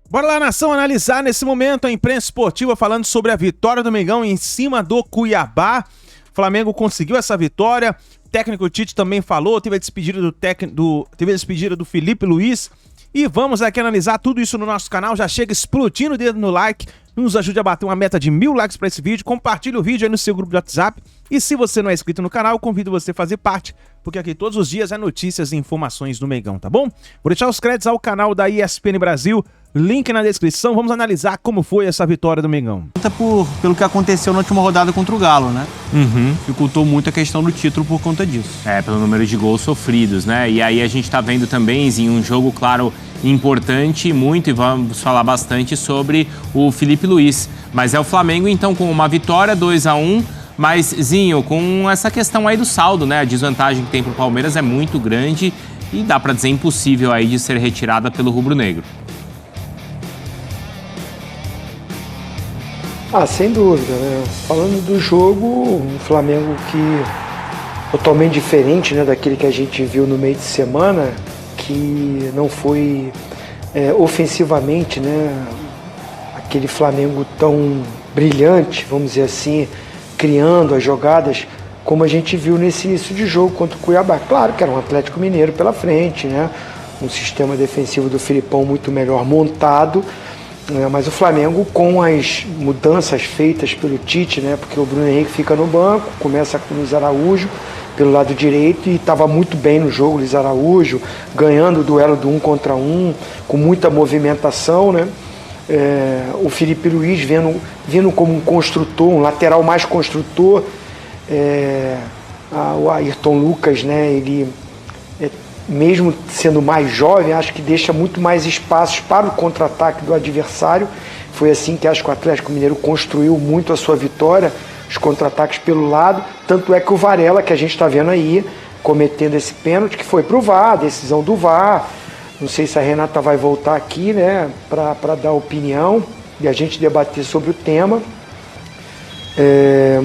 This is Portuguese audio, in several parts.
Bora lá, nação, analisar nesse momento a imprensa esportiva falando sobre a vitória do Mengão em cima do Cuiabá. O Flamengo conseguiu essa vitória. O técnico Tite também falou, teve a despedida do Felipe Luiz. E vamos aqui analisar tudo isso no nosso canal. Já chega explodindo o dedo no like. Nos ajude a bater uma meta de 1000 likes para esse vídeo. Compartilhe o vídeo aí no seu grupo de WhatsApp. E se você não é inscrito no canal, convido você a fazer parte, porque aqui todos os dias é notícias e informações do Mengão, tá bom? Vou deixar os créditos ao canal da ESPN Brasil. Link na descrição. Vamos analisar como foi essa vitória do Mengão. Pelo que aconteceu na última rodada contra o Galo, né? Dificultou muito a questão do título por conta disso. Pelo número de gols sofridos, né? E aí a gente tá vendo também, em um jogo, claro, importante muito, e vamos falar bastante sobre o Felipe Luiz. Mas é o Flamengo, então, com uma vitória, 2-1, mas, Zinho, com essa questão aí do saldo, né? A desvantagem que tem pro Palmeiras é muito grande e dá pra dizer impossível aí de ser retirada pelo rubro-negro. Sem dúvida, né? Falando do jogo, um Flamengo que totalmente diferente, né, daquele que a gente viu no meio de semana, que não foi ofensivamente, né, aquele Flamengo tão brilhante, vamos dizer assim, criando as jogadas como a gente viu nesse início de jogo contra o Cuiabá. Claro que era um Atlético Mineiro pela frente, né, um sistema defensivo do Filipão muito melhor montado, mas o Flamengo, com as mudanças feitas pelo Tite, né, porque o Bruno Henrique fica no banco, começa com o Luiz Araújo pelo lado direito e estava muito bem no jogo, Luiz Araújo, ganhando o duelo do 1 contra 1, com muita movimentação, né? O Felipe Luiz vindo como um construtor, um lateral mais construtor, o Ayrton Lucas, né, ele mesmo sendo mais jovem, acho que deixa muito mais espaços para o contra-ataque do adversário. Foi assim que acho que o Atlético Mineiro construiu muito a sua vitória, os contra-ataques pelo lado. Tanto é que o Varela, que a gente está vendo aí, cometendo esse pênalti, que foi para o VAR, decisão do VAR. Não sei se a Renata vai voltar aqui, né, para dar opinião e a gente debater sobre o tema.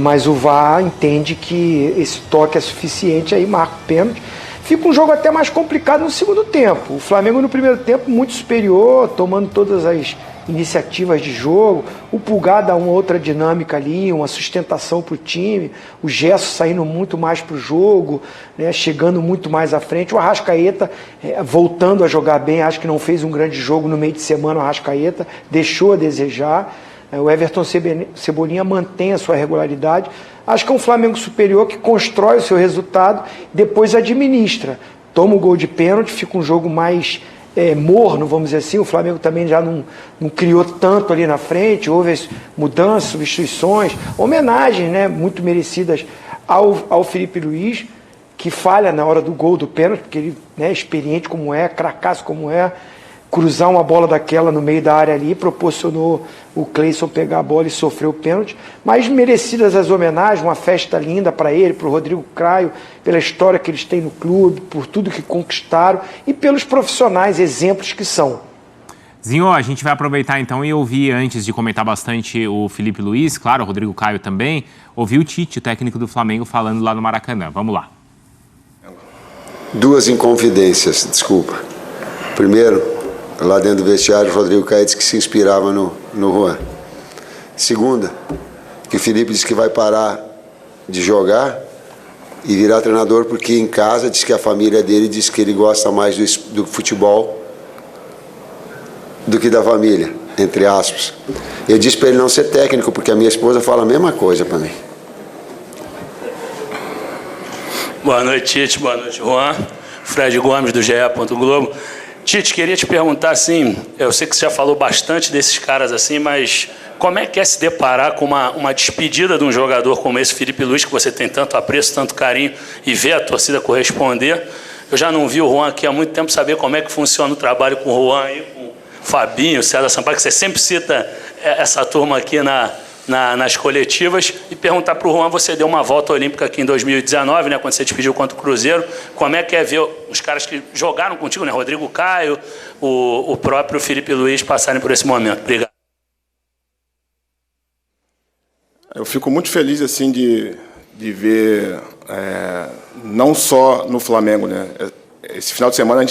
Mas o VAR entende que esse toque é suficiente, aí marca o pênalti. Fica um jogo até mais complicado no segundo tempo. O Flamengo no primeiro tempo muito superior, tomando todas as iniciativas de jogo. O Pulgar dá uma outra dinâmica ali, uma sustentação para o time. O Gerson saindo muito mais para o jogo, né, chegando muito mais à frente. O Arrascaeta voltando a jogar bem, acho que não fez um grande jogo no meio de semana. O Arrascaeta deixou a desejar. O Everton Cebolinha mantém a sua regularidade. Acho que é um Flamengo superior que constrói o seu resultado, depois administra. Toma o gol de pênalti, fica um jogo mais morno, vamos dizer assim. O Flamengo também já não criou tanto ali na frente, houve mudanças, substituições, homenagens, né, muito merecidas ao Felipe Luiz, que falha na hora do gol do pênalti, porque ele, né, experiente como é, cracaço como é, cruzar uma bola daquela no meio da área ali, proporcionou o Cleison pegar a bola e sofrer o pênalti, mas merecidas as homenagens, uma festa linda para ele, para o Rodrigo Caio, pela história que eles têm no clube, por tudo que conquistaram e pelos profissionais, exemplos que são. Zinho, a gente vai aproveitar então e ouvir, antes de comentar bastante o Felipe Luiz, claro, o Rodrigo Caio também, ouvir o Tite, o técnico do Flamengo, falando lá no Maracanã. Vamos lá. Duas inconfidências, desculpa. Primeiro, lá dentro do vestiário, o Rodrigo Caio disse que se inspirava no Juan. Segunda, que o Felipe disse que vai parar de jogar e virar treinador porque em casa diz que a família dele diz que ele gosta mais do futebol do que da família, entre aspas. Eu disse para ele não ser técnico porque a minha esposa fala a mesma coisa para mim. Boa noite, Tite. Boa noite, Juan. Fred Gomes, do GE. Globo. Tite, queria te perguntar assim, eu sei que você já falou bastante desses caras assim, mas como é que é se deparar com uma despedida de um jogador como esse Felipe Luiz, que você tem tanto apreço, tanto carinho, e ver a torcida corresponder? Eu já não vi o Juan aqui há muito tempo, saber como é que funciona o trabalho com o Juan e com o Fabinho, o César Sampaio, que você sempre cita essa turma aqui nas coletivas, e perguntar para o Juan, você deu uma volta olímpica aqui em 2019, né, quando você despediu contra o Cruzeiro, como é que é ver os caras que jogaram contigo, né, Rodrigo Caio, o próprio Felipe Luiz, passarem por esse momento? Obrigado. Eu fico muito feliz assim de ver, não só no Flamengo, né, esse final de semana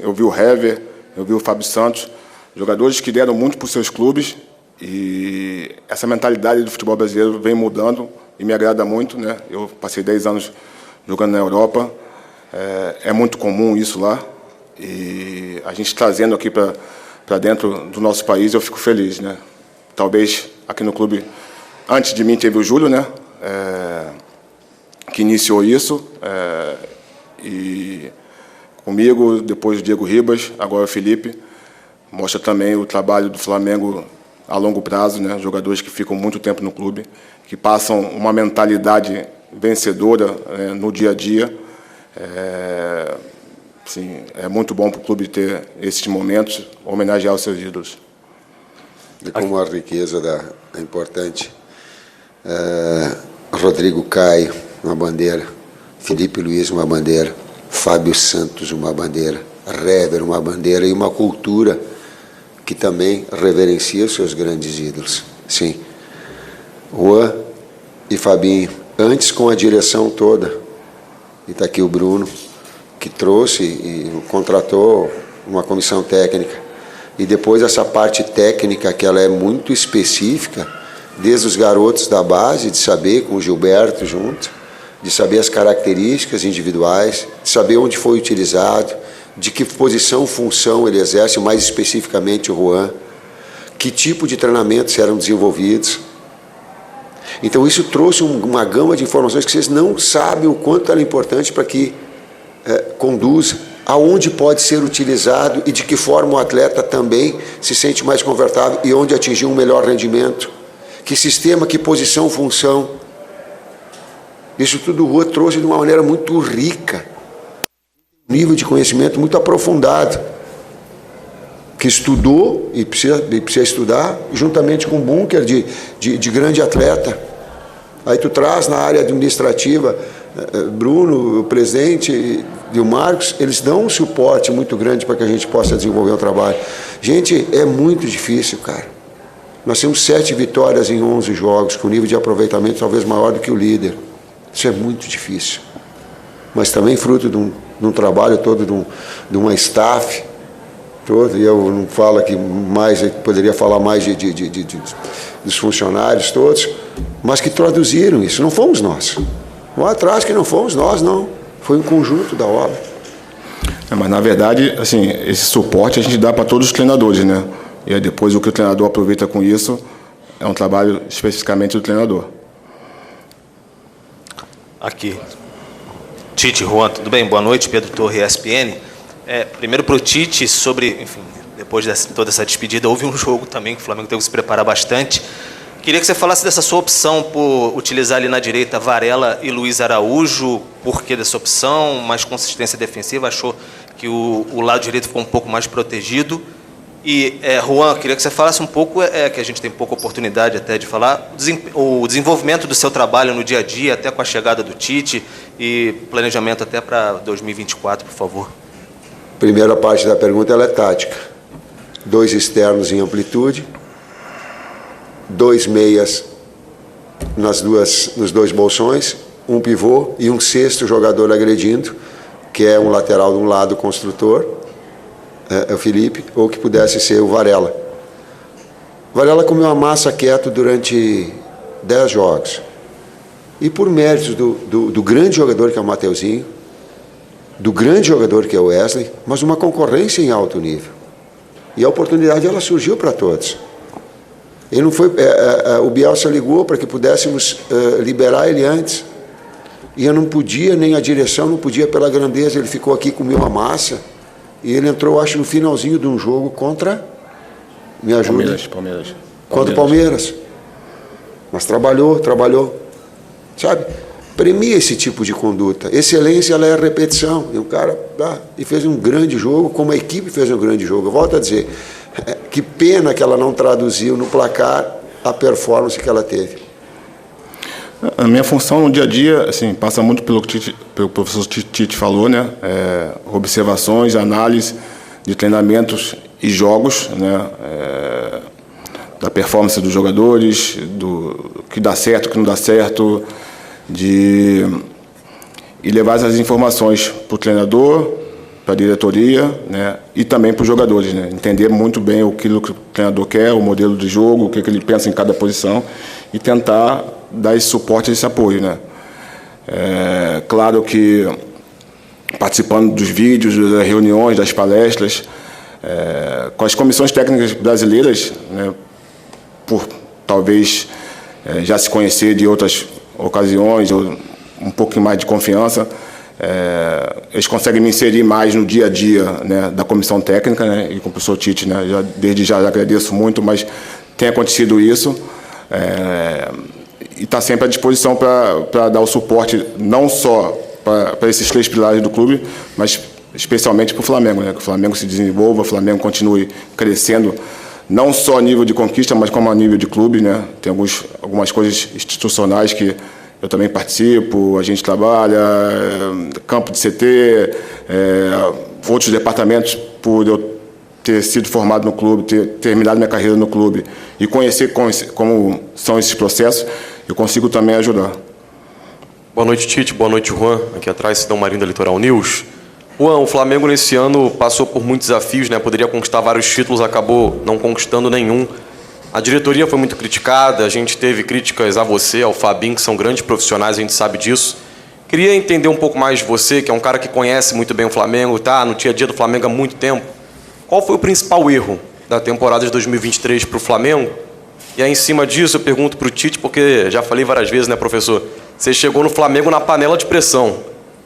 eu vi o Hever, eu vi o Fábio Santos, jogadores que deram muito para os seus clubes, e essa mentalidade do futebol brasileiro vem mudando e me agrada muito, né? Eu passei 10 anos jogando na Europa, é muito comum isso lá, e a gente trazendo aqui para dentro do nosso país, eu fico feliz, né? Talvez aqui no clube, antes de mim teve o Júlio, né? Que iniciou isso, e comigo, depois o Diego Ribas, agora o Felipe, mostra também o trabalho do Flamengo a longo prazo, né? Jogadores que ficam muito tempo no clube, que passam uma mentalidade vencedora no dia a dia. Sim, é muito bom para o clube ter esses momentos, homenagear os seus ídolos. E como a riqueza é importante, Rodrigo Caio, uma bandeira, Felipe Luiz, uma bandeira, Fábio Santos, uma bandeira, Rever, uma bandeira, e uma cultura que também reverencia os seus grandes ídolos. Sim. Juan e Fabinho, antes com a direção toda, e está aqui o Bruno, que trouxe e contratou uma comissão técnica, e depois essa parte técnica, que ela é muito específica, desde os garotos da base, de saber, com o Gilberto junto, de saber as características individuais, de saber onde foi utilizado, de que posição, função ele exerce, mais especificamente o Juan, que tipo de treinamentos eram desenvolvidos. Então isso trouxe uma gama de informações que vocês não sabem o quanto ela é importante para que conduza, aonde pode ser utilizado e de que forma o atleta também se sente mais confortável e onde atingir um melhor rendimento. Que sistema, que posição, função. Isso tudo o Juan trouxe de uma maneira muito rica, nível de conhecimento muito aprofundado, que estudou e precisa estudar, juntamente com um bunker de grande atleta. Aí tu traz na área administrativa, Bruno, o presidente e o Marcos, eles dão um suporte muito grande para que a gente possa desenvolver o trabalho. Gente, é muito difícil, cara. Nós temos 7 vitórias em 11 jogos, com nível de aproveitamento talvez maior do que o líder. Isso é muito difícil. Mas também fruto de um trabalho todo, de uma staff todo, e eu não falo aqui mais, eu poderia falar mais dos funcionários todos, mas que traduziram isso. Não fomos nós. Lá atrás que não fomos nós, não. Foi um conjunto da obra. Mas, na verdade, assim, esse suporte a gente dá para todos os treinadores, né? E aí depois o que o treinador aproveita com isso é um trabalho especificamente do treinador. Aqui. Tite, Juan, tudo bem? Boa noite, Pedro Torre, ESPN. Primeiro para o Tite, enfim, depois de toda essa despedida, houve um jogo também que o Flamengo teve que se preparar bastante. Queria que você falasse dessa sua opção por utilizar ali na direita Varela e Luiz Araújo. Por que dessa opção? Mais consistência defensiva? Achou que o lado direito ficou um pouco mais protegido? E, Juan, queria que você falasse um pouco, que a gente tem pouca oportunidade até de falar, o desenvolvimento do seu trabalho no dia a dia, até com a chegada do Tite, e planejamento até para 2024, por favor. Primeira parte da pergunta, ela é tática. 2 externos em amplitude, 2 meias nos 2 bolsões, um pivô e um 6º jogador agredindo, que é um lateral de um lado construtor, o Felipe, ou que pudesse ser o Varela. Varela comeu a massa quieto durante 10 jogos. E por méritos do grande jogador que é o Mateuzinho, do grande jogador que é o Wesley, mas uma concorrência em alto nível. E a oportunidade ela surgiu para todos. Ele não foi, o Bielsa ligou para que pudéssemos liberar ele antes. E eu não podia, nem a direção não podia pela grandeza. Ele ficou aqui, comeu a massa. E ele entrou, acho, no finalzinho de um jogo contra... Me ajuda. Palmeiras. Contra o Palmeiras. Mas trabalhou. Sabe? Premia esse tipo de conduta. Excelência, ela é repetição. E o cara e fez um grande jogo, como a equipe fez um grande jogo. Eu volto a dizer, que pena que ela não traduziu no placar a performance que ela teve. A minha função no dia a dia, assim, passa muito pelo que o professor Tite falou, né? Observações, análise de treinamentos e jogos, né? Da performance dos jogadores, do que dá certo, o que não dá certo, e levar essas informações para o treinador, a diretoria, né, e também para os jogadores, né, entender muito bem aquilo que o treinador quer, o modelo de jogo, o que ele pensa em cada posição e tentar dar esse suporte, esse apoio, né. Claro que participando dos vídeos, das reuniões, das palestras, com as comissões técnicas brasileiras, né, por talvez já se conhecer de outras ocasiões, ou um pouquinho mais de confiança, eles conseguem me inserir mais no dia a dia, né, da comissão técnica, né, e com o professor Tite, né, desde já agradeço muito, mas tem acontecido isso, e está sempre à disposição para dar o suporte não só para esses 3 pilares do clube, mas especialmente para o Flamengo, né, que o Flamengo se desenvolva, o Flamengo continue crescendo, não só a nível de conquista, mas como a nível de clube, né. Tem algumas coisas institucionais que eu também participo, a gente trabalha, campo de CT, outros departamentos, por eu ter sido formado no clube, ter terminado minha carreira no clube e conhecer como são esses processos, eu consigo também ajudar. Boa noite, Tite. Boa noite, Juan. Aqui atrás, Cidão Marinho da Litoral News. Juan, o Flamengo nesse ano passou por muitos desafios, né? Poderia conquistar vários títulos, acabou não conquistando nenhum. A diretoria foi muito criticada, a gente teve críticas a você, ao Fabinho, que são grandes profissionais, a gente sabe disso. Queria entender um pouco mais de você, que é um cara que conhece muito bem o Flamengo, tá no dia a dia do Flamengo há muito tempo. Qual foi o principal erro da temporada de 2023 para o Flamengo? E aí, em cima disso, eu pergunto para o Tite, porque já falei várias vezes, né, professor? Você chegou no Flamengo na panela de pressão.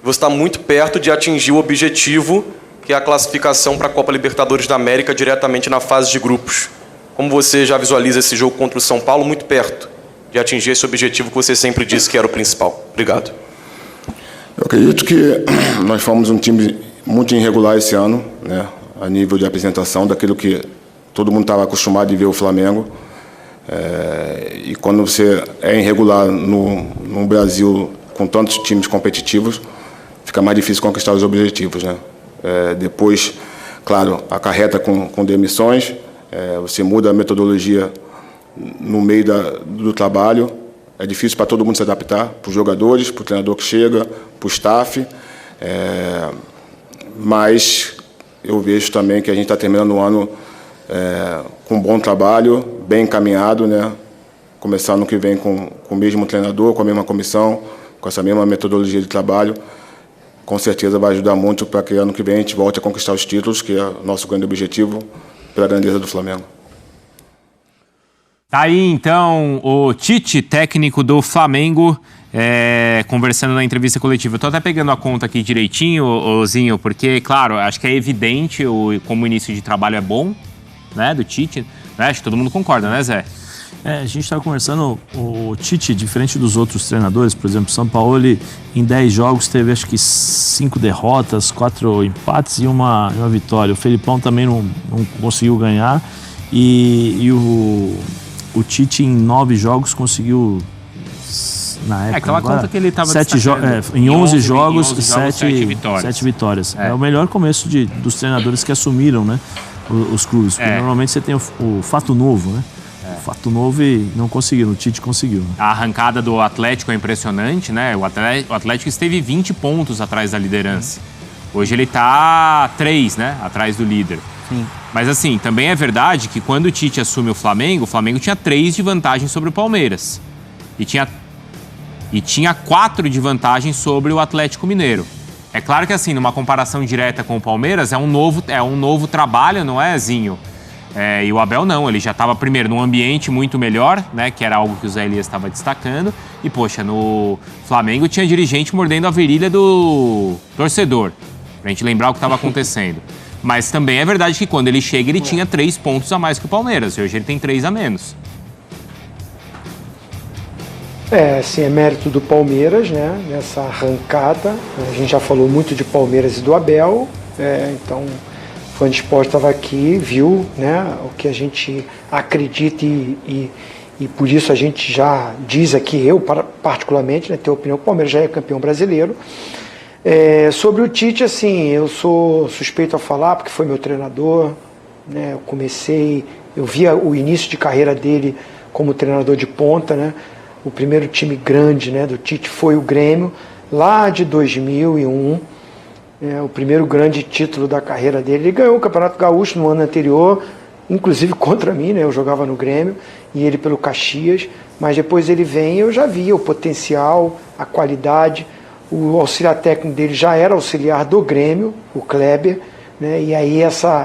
Você está muito perto de atingir o objetivo, que é a classificação para a Copa Libertadores da América diretamente na fase de grupos. Como você já visualiza esse jogo contra o São Paulo muito perto de atingir esse objetivo que você sempre disse que era o principal? Obrigado. Eu acredito que nós fomos um time muito irregular esse ano, né, a nível de apresentação, daquilo que todo mundo estava acostumado de ver o Flamengo. E quando você é irregular no Brasil, com tantos times competitivos, fica mais difícil conquistar os objetivos, né? Depois, claro, acarreta com demissões, você muda a metodologia no meio do trabalho, é difícil para todo mundo se adaptar, para os jogadores, para o treinador que chega, para o staff, mas eu vejo também que a gente está terminando o ano com um bom trabalho, bem encaminhado, né? Começar no que vem com o mesmo treinador, com a mesma comissão, com essa mesma metodologia de trabalho, com certeza vai ajudar muito para que ano que vem a gente volte a conquistar os títulos, que é o nosso grande objetivo, pela grandeza do Flamengo. Tá aí, então, o Tite, técnico do Flamengo, conversando na entrevista coletiva. Eu tô até pegando a conta aqui direitinho, Zinho, porque, claro, acho que é evidente como o início de trabalho é bom, né, do Tite. Né? Acho que todo mundo concorda, né, Zé? A gente estava conversando, o Tite, diferente dos outros treinadores, por exemplo, São Paulo, em 10 jogos teve acho que 5 derrotas, 4 empates e uma vitória. O Felipão também não conseguiu ganhar e o Tite em 9 jogos conseguiu, na época, aquela agora, conta que ele estava em 11 jogos, 7 vitórias. É o melhor começo dos treinadores que assumiram, né, os clubes. Porque normalmente você tem o fato novo, né? O fato novo e não conseguiram, o Tite conseguiu. Né? A arrancada do Atlético é impressionante, né? O Atlético esteve 20 pontos atrás da liderança. Hoje ele está 3, né? Atrás do líder. Sim. Mas assim, também é verdade que quando o Tite assume o Flamengo tinha 3 de vantagem sobre o Palmeiras. E tinha 4 de vantagem sobre o Atlético Mineiro. É claro que assim, numa comparação direta com o Palmeiras, é um novo trabalho, não é, Zinho? E o Abel não, ele já estava primeiro num ambiente muito melhor, né, que era algo que o Zé Elias estava destacando, e poxa, no Flamengo tinha dirigente mordendo a virilha do torcedor, pra gente lembrar o que estava acontecendo. Mas também é verdade que quando ele chega, ele tinha 3 pontos a mais que o Palmeiras, e hoje ele tem 3 a menos. Sim, é mérito do Palmeiras, né, nessa arrancada. A gente já falou muito de Palmeiras e do Abel, então... O Fã de Esporte estava aqui, viu, né, o que a gente acredita e por isso a gente já diz aqui, eu particularmente, né, tenho opinião, o Palmeiras já é campeão brasileiro. Sobre o Tite, assim, eu sou suspeito a falar porque foi meu treinador, né, eu via o início de carreira dele como treinador de ponta, né, o primeiro time grande, né, do Tite foi o Grêmio, lá de 2001. o primeiro grande título da carreira dele. Ele ganhou o Campeonato Gaúcho no ano anterior, inclusive contra mim, né? Eu jogava no Grêmio e ele pelo Caxias, mas depois ele vem e eu já via o potencial, a qualidade. O auxiliar técnico dele já era auxiliar do Grêmio, o Kleber, né? E aí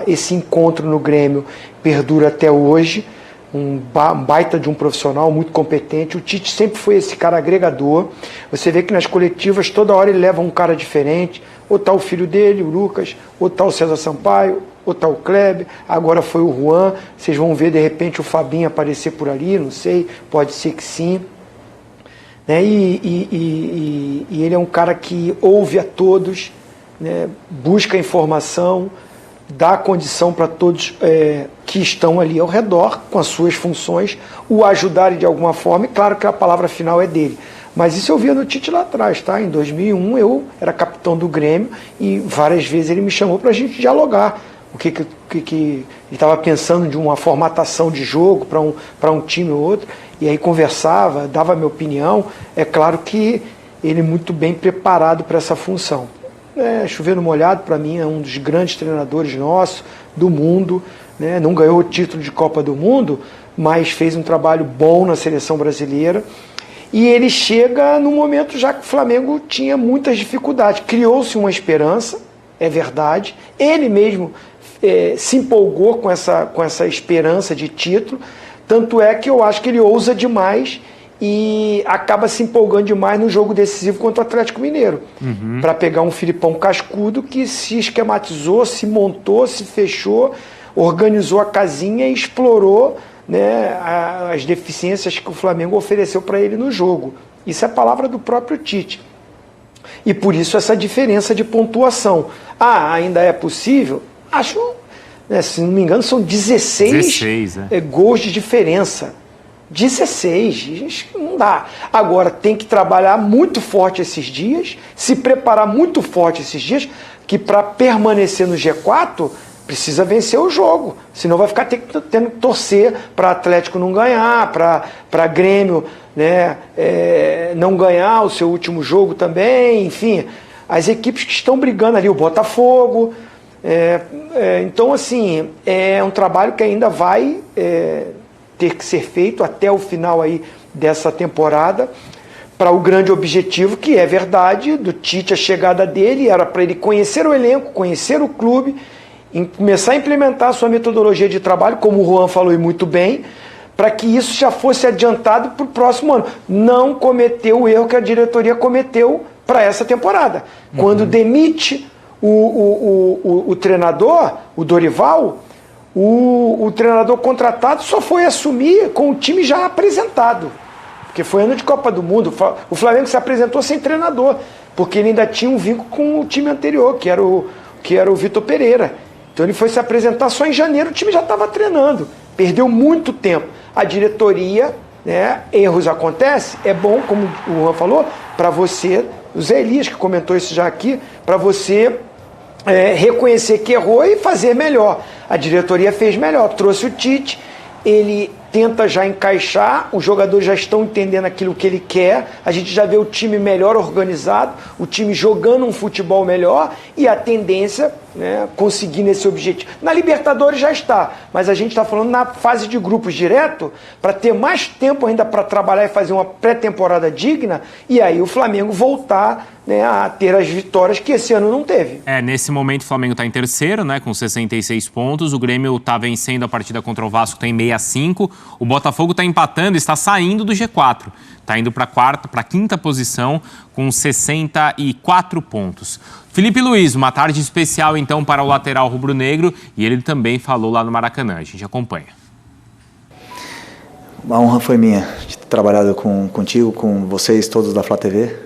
esse encontro no Grêmio perdura até hoje. Um baita de um profissional muito competente. O Tite sempre foi esse cara agregador. Você vê que nas coletivas toda hora ele leva um cara diferente, ou tá o filho dele, o Lucas, ou tá o César Sampaio, ou tá o Kleber, agora foi o Juan. Vocês vão ver de repente o Fabinho aparecer por ali, não sei, pode ser que sim, né? E ele é um cara que ouve a todos, né? Busca informação, dá condição para todos que estão ali ao redor, com as suas funções, o ajudarem de alguma forma, e claro que a palavra final é dele. Mas isso eu via no Tite lá atrás, tá? Em 2001 eu era capitão do Grêmio e várias vezes ele me chamou para a gente dialogar. O que ele estava pensando de uma formatação de jogo para um time ou outro, e aí conversava, dava a minha opinião. É claro que ele é muito bem preparado para essa função. Chover no molhado, para mim, é um dos grandes treinadores nossos, do mundo, né? Não ganhou o título de Copa do Mundo, mas fez um trabalho bom na seleção brasileira. E ele chega no momento já que o Flamengo tinha muitas dificuldades. Criou-se uma esperança, é verdade. Ele mesmo se empolgou com essa esperança de título. Tanto é que eu acho que ele ousa demais e acaba se empolgando demais no jogo decisivo contra o Atlético Mineiro, para pegar um Filipão cascudo que se esquematizou, se montou, se fechou, organizou a casinha e explorou, né, as deficiências que o Flamengo ofereceu para ele no jogo. Isso é palavra do próprio Tite. E por isso essa diferença de pontuação. Ainda é possível? Acho, né, se não me engano, são 16 gols de diferença. 16, não dá. Agora tem que trabalhar muito forte esses dias, se preparar muito forte esses dias, que para permanecer no G4 precisa vencer o jogo, senão vai ficar tendo que torcer para Atlético não ganhar, para Grêmio, né, não ganhar o seu último jogo também, enfim, as equipes que estão brigando ali, o Botafogo. Então, assim, é um trabalho que ainda vai ter que ser feito até o final aí dessa temporada, para o grande objetivo, que é verdade, do Tite, a chegada dele era para ele conhecer o elenco, conhecer o clube, começar a implementar a sua metodologia de trabalho, como o Juan falou e muito bem, para que isso já fosse adiantado para o próximo ano. Não cometer o erro que a diretoria cometeu para essa temporada. Quando demite o treinador, o Dorival, o treinador contratado só foi assumir com o time já apresentado, porque foi ano de Copa do Mundo. O Flamengo se apresentou sem treinador, porque ele ainda tinha um vínculo com o time anterior, que era o Vitor Pereira. Então ele foi se apresentar só em janeiro, o time já estava treinando, perdeu muito tempo. A diretoria, né, erros acontecem, é bom, como o Juan falou, para você, o Zé Elias que comentou isso já aqui, para você reconhecer que errou e fazer melhor. A diretoria fez melhor, trouxe o Tite, ele tenta já encaixar, os jogadores já estão entendendo aquilo que ele quer, a gente já vê o time melhor organizado, o time jogando um futebol melhor e a tendência, né, conseguindo esse objetivo. Na Libertadores já está, mas a gente está falando na fase de grupos direto, para ter mais tempo ainda para trabalhar e fazer uma pré-temporada digna, e aí o Flamengo voltar, né, a ter as vitórias que esse ano não teve. Nesse momento o Flamengo está em terceiro, né, com 66 pontos, o Grêmio está vencendo a partida contra o Vasco, tem 65, o Botafogo está empatando, está saindo do G4, está indo para a quinta posição com 64 pontos. Felipe Luiz, uma tarde especial então para o lateral rubro-negro, e ele também falou lá no Maracanã, a gente acompanha. A honra foi minha de ter trabalhado contigo, com vocês todos da Flá TV,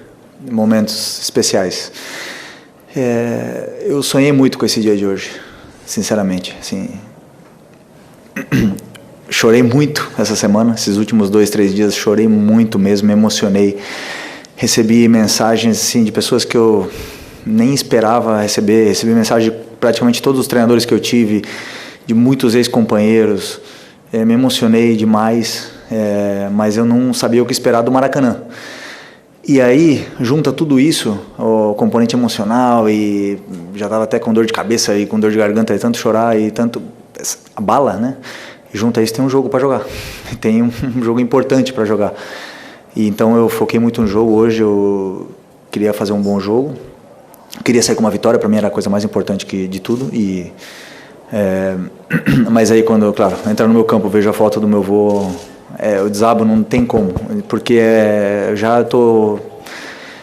momentos especiais. Eu sonhei muito com esse dia de hoje, sinceramente, assim, chorei muito essa semana, esses últimos 2-3 dias, chorei muito mesmo, me emocionei, recebi mensagens assim, de pessoas que eu nem esperava recebi mensagem de praticamente todos os treinadores que eu tive, de muitos ex-companheiros, me emocionei demais, mas eu não sabia o que esperar do Maracanã. E aí, junta tudo isso, o componente emocional, e já estava até com dor de cabeça e com dor de garganta, de tanto chorar e tanto abala, né? E junto a isso tem um jogo para jogar, tem um jogo importante para jogar. E então eu foquei muito no jogo. Hoje eu queria fazer um bom jogo, queria sair com uma vitória, para mim era a coisa mais importante de tudo. Mas aí quando, claro, entrar no meu campo, vejo a foto do meu avô, o desabo não tem como, porque já estou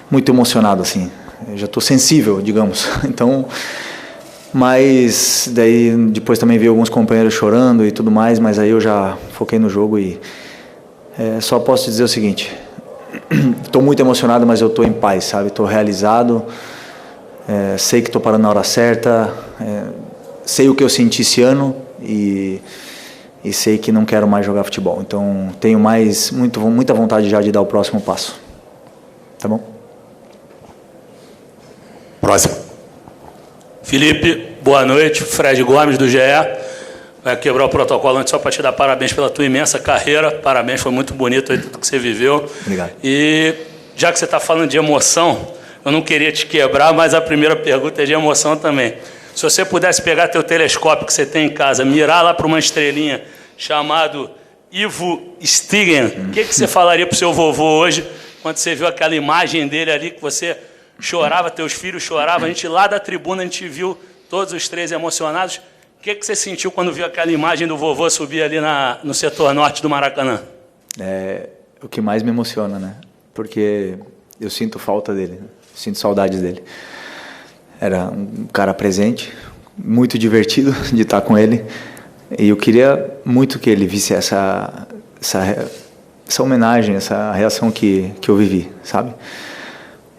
muito emocionado, assim, já estou sensível, digamos. Então, mas daí depois também vi alguns companheiros chorando e tudo mais, mas aí eu já foquei no jogo e só posso te dizer o seguinte: estou muito emocionado, mas eu estou em paz, sabe? Estou realizado, sei que estou parando na hora certa, sei o que eu senti esse ano e sei que não quero mais jogar futebol. Então tenho muita vontade já de dar o próximo passo. Tá bom? Próximo. Felipe, boa noite. Fred Gomes, do GE. Vai quebrar o protocolo antes só para te dar parabéns pela tua imensa carreira. Parabéns, foi muito bonito aí tudo que você viveu. Obrigado. E já que você está falando de emoção, eu não queria te quebrar, mas a primeira pergunta é de emoção também. Se você pudesse pegar teu telescópio que você tem em casa, mirar lá para uma estrelinha chamado Ivo Stigen, o que você falaria para o seu vovô hoje, quando você viu aquela imagem dele ali, que você chorava, teus filhos choravam, a gente lá da tribuna, a gente viu todos os três emocionados. O que você sentiu quando viu aquela imagem do vovô subir ali no setor norte do Maracanã? O que mais me emociona, né? Porque eu sinto falta dele, né? Sinto saudades dele. Era um cara presente, muito divertido de estar com ele. E eu queria muito que ele visse essa homenagem, essa reação que eu vivi, sabe?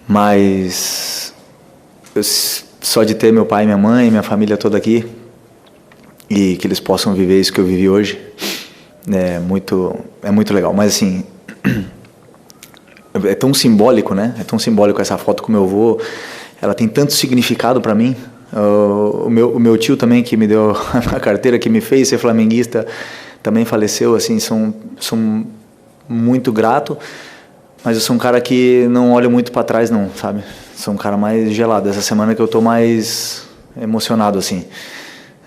Mas só de ter meu pai, minha mãe, minha família toda aqui, e que eles possam viver isso que eu vivi hoje, é muito legal. Mas assim, é tão simbólico, né? É tão simbólico essa foto com meu avô. Ela tem tanto significado para mim. O meu tio também, que me deu a carteira, que me fez ser flamenguista, também faleceu. Assim, sou muito grato, mas eu sou um cara que não olho muito para trás, não, sabe? Sou um cara mais gelado. Essa semana que eu tô mais emocionado, assim.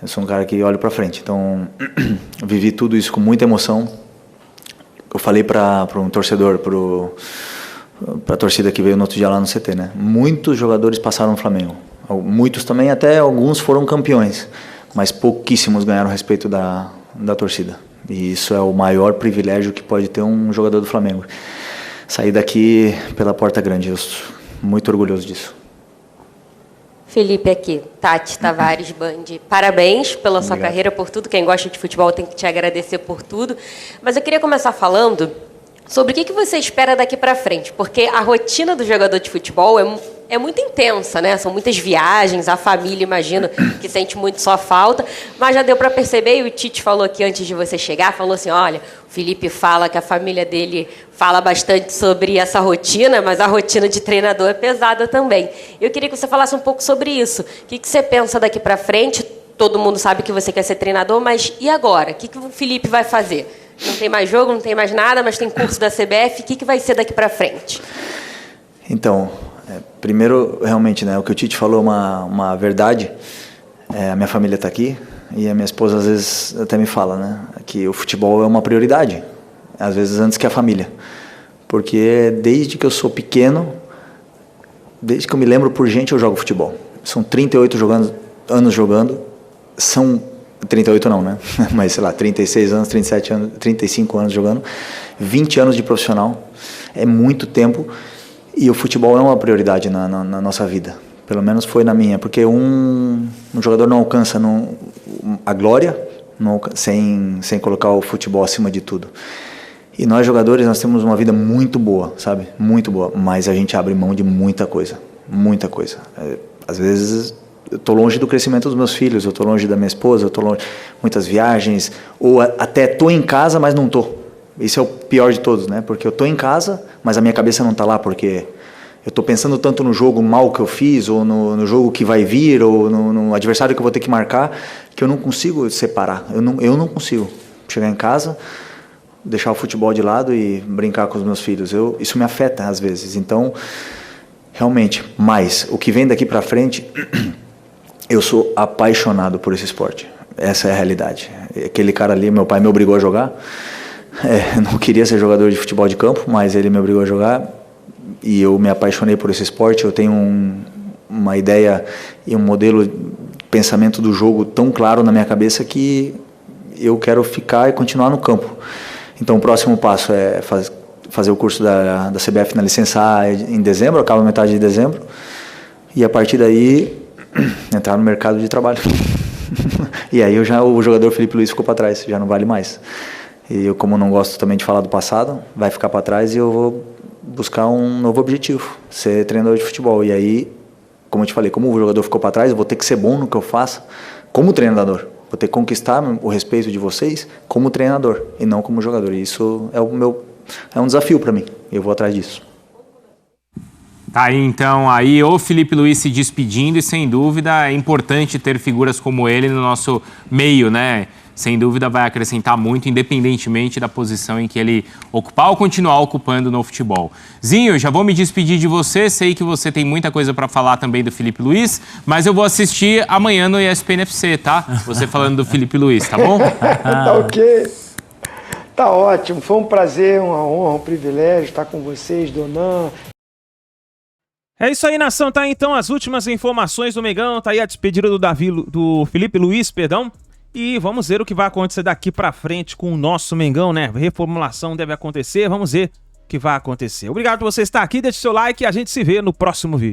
Eu sou um cara que olha para frente. Então, vivi tudo isso com muita emoção. Eu falei para um torcedor, para a torcida que veio no outro dia lá no CT, né? Muitos jogadores passaram no Flamengo. Muitos também, até alguns foram campeões, mas pouquíssimos ganharam o respeito da torcida. E isso é o maior privilégio que pode ter um jogador do Flamengo. Sair daqui pela porta grande. Eu sou muito orgulhoso disso. Felipe aqui, Tati Tavares Band. Parabéns pela sua carreira, por tudo. Quem gosta de futebol tem que te agradecer por tudo. Mas eu queria começar falando sobre o que você espera daqui para frente, porque a rotina do jogador de futebol é muito intensa, né? São muitas viagens, a família, imagino, que sente muito sua falta, mas já deu para perceber, e o Tite falou aqui antes de você chegar, falou assim, olha, o Felipe fala que a família dele fala bastante sobre essa rotina, mas a rotina de treinador é pesada também. Eu queria que você falasse um pouco sobre isso. O que você pensa daqui para frente? Todo mundo sabe que você quer ser treinador, mas e agora? O que o Felipe vai fazer? Não tem mais jogo, não tem mais nada, mas tem curso da CBF. O que vai ser daqui para frente? Então, primeiro, realmente, né, o que o Tite falou é uma verdade. A minha família está aqui e a minha esposa às vezes até me fala, né, que o futebol é uma prioridade, às vezes antes que a família. Porque desde que eu sou pequeno, desde que eu me lembro por gente, eu jogo futebol. São 38 anos jogando, são 38 não, né? Mas, sei lá, 36 anos, 37 anos, 35 anos jogando, 20 anos de profissional, é muito tempo, e o futebol é uma prioridade na nossa vida, pelo menos foi na minha, porque um jogador não alcança a glória sem colocar o futebol acima de tudo. E nós jogadores, nós temos uma vida muito boa, sabe? Muito boa, mas a gente abre mão de muita coisa, muita coisa. Às vezes eu estou longe do crescimento dos meus filhos, eu estou longe da minha esposa, eu estou longe de muitas viagens, ou até estou em casa, mas não estou. Isso é o pior de todos, né? Porque eu estou em casa, mas a minha cabeça não está lá, porque eu estou pensando tanto no jogo mal que eu fiz, ou no jogo que vai vir, ou no adversário que eu vou ter que marcar, que eu não consigo separar. Eu não consigo chegar em casa, deixar o futebol de lado e brincar com os meus filhos. Isso me afeta às vezes. Então, realmente, mas o que vem daqui para frente, eu sou apaixonado por esse esporte. Essa é a realidade. Aquele cara ali, meu pai me obrigou a jogar. Não queria ser jogador de futebol de campo, mas ele me obrigou a jogar e eu me apaixonei por esse esporte. Eu tenho uma ideia e um modelo de pensamento do jogo tão claro na minha cabeça que eu quero ficar e continuar no campo. Então o próximo passo é fazer o curso da CBF na licença A em dezembro, acaba metade de dezembro, e a partir daí entrar no mercado de trabalho. E aí o jogador Felipe Luiz ficou para trás, já não vale mais. E eu, como não gosto também de falar do passado, vai ficar para trás e eu vou buscar um novo objetivo, ser treinador de futebol. E aí, como eu te falei, como o jogador ficou para trás, eu vou ter que ser bom no que eu faço como treinador. Vou ter que conquistar o respeito de vocês como treinador e não como jogador. E isso é um desafio para mim. Eu vou atrás disso. Tá aí então, o Felipe Luiz se despedindo e sem dúvida é importante ter figuras como ele no nosso meio, né? Sem dúvida vai acrescentar muito, independentemente da posição em que ele ocupar ou continuar ocupando no futebol. Zinho, já vou me despedir de você, sei que você tem muita coisa para falar também do Felipe Luiz, mas eu vou assistir amanhã no ESPN FC, tá? Você falando do Felipe Luiz, tá bom? Tá ok. Tá ótimo, foi um prazer, uma honra, um privilégio estar com vocês, Donan. É isso aí, nação, tá então as últimas informações do Mengão, tá aí a despedida do Felipe Luiz, perdão. E vamos ver o que vai acontecer daqui pra frente com o nosso Mengão, né? Reformulação deve acontecer, vamos ver o que vai acontecer. Obrigado por você estar aqui, deixe seu like e a gente se vê no próximo vídeo.